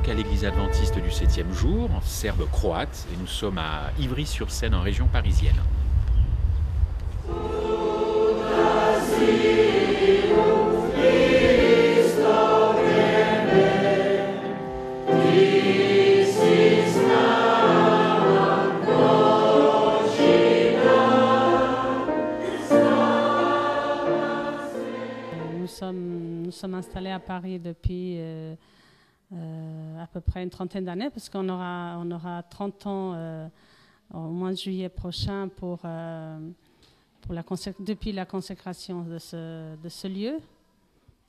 donc à l'église adventiste du 7e jour, serbe-croate, et nous sommes à Ivry-sur-Seine en région parisienne. Nous sommes installés à Paris depuis à peu près une trentaine d'années, parce qu'on aura 30 ans au mois de juillet prochain depuis la consécration de ce lieu.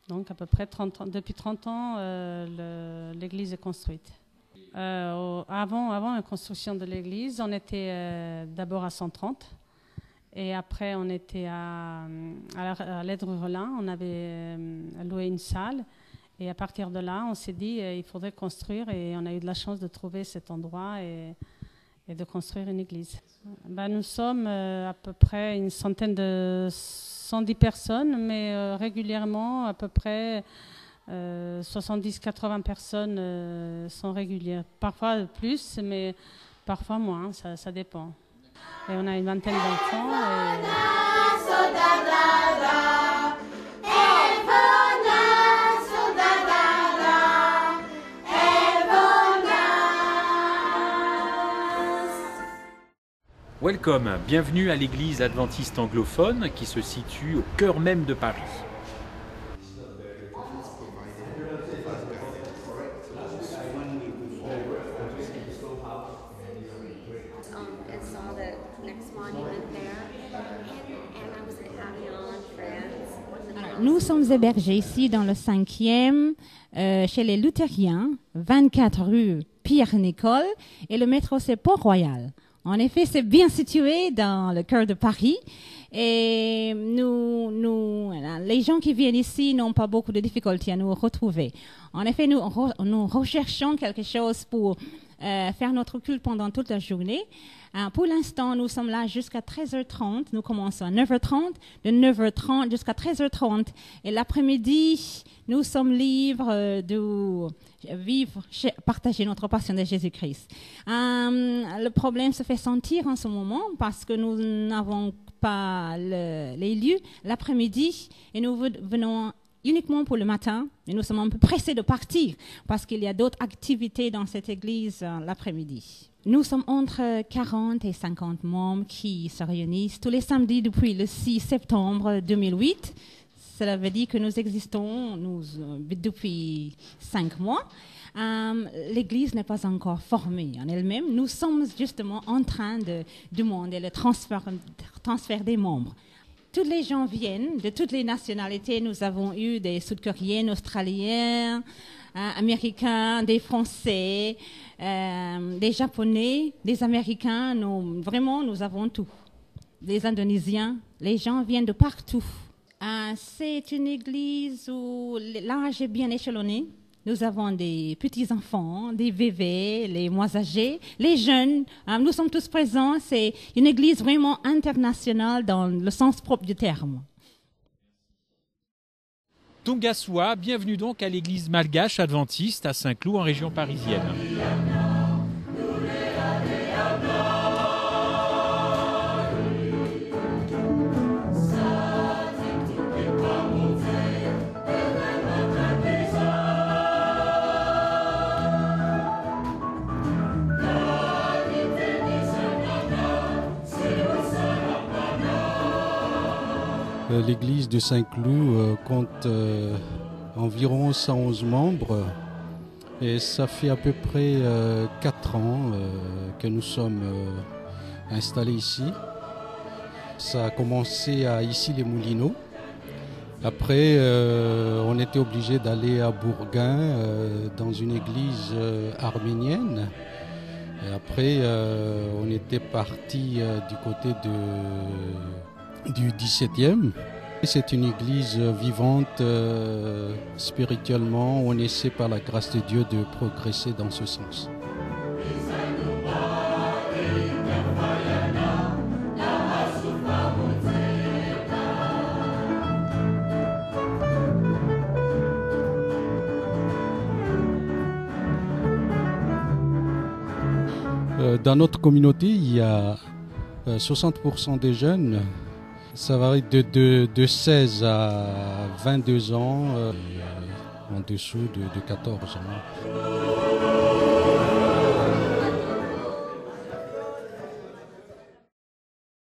Donc à peu près depuis 30 ans, l'église est construite. Avant la construction de l'église, on était d'abord à 130. Et après, on était à Lèdre-Relin, on avait loué une salle. Et à partir de là, on s'est dit il faudrait construire. Et on a eu de la chance de trouver cet endroit et de construire une église. Nous sommes à peu près une centaine de 110 personnes, mais régulièrement, à peu près 70-80 personnes sont régulières. Parfois plus, mais parfois moins, ça dépend. Et on a une vingtaine d'enfants. Welcome, bienvenue à l'église adventiste anglophone qui se situe au cœur même de Paris. Nous sommes hébergés ici dans le 5e, chez les Luthériens, 24 rue Pierre-Nicole, et le métro c'est Port-Royal. En effet, c'est bien situé dans le cœur de Paris, et les gens qui viennent ici n'ont pas beaucoup de difficultés à nous retrouver. En effet, nous recherchons quelque chose pour faire notre culte pendant toute la journée. Pour l'instant, nous sommes là jusqu'à 13h30. Nous commençons à 9h30, de 9h30 jusqu'à 13h30. Et l'après-midi, nous sommes libres de partager notre passion de Jésus-Christ. Le problème se fait sentir en ce moment parce que nous n'avons pas les lieux l'après-midi et nous venons uniquement pour le matin, et nous sommes un peu pressés de partir parce qu'il y a d'autres activités dans cette église l'après-midi. Nous sommes entre 40 et 50 membres qui se réunissent tous les samedis depuis le 6 septembre 2008. Cela veut dire que nous existons depuis 5 mois. L'église n'est pas encore formée en elle-même. Nous sommes justement en train de demander le transfert des membres. Tous les gens viennent de toutes les nationalités. Nous avons eu des Sud-Coréens, Australiens, Américains, des Français, des Japonais, des Américains. Nous avons tout. Des Indonésiens. Les gens viennent de partout. C'est une église où l'âge est bien échelonné. Nous avons des petits-enfants, des bébés, les moins âgés, les jeunes. Nous sommes tous présents. C'est une église vraiment internationale dans le sens propre du terme. Tongassois, bienvenue donc à l'église malgache adventiste à Saint-Cloud en région parisienne. L'église de Saint-Cloud compte environ 111 membres et ça fait à peu près 4 ans que nous sommes installés ici. Ça a commencé à Issy-les-Moulineaux. Après, on était obligé d'aller à Bourgain dans une église arménienne. Et après, on était parti du côté du 17e. C'est une église vivante spirituellement. On essaie par la grâce de Dieu de progresser dans ce sens. Dans notre communauté, il y a 60% des jeunes. Ça varie de 16 à 22 ans, en dessous de 14 ans.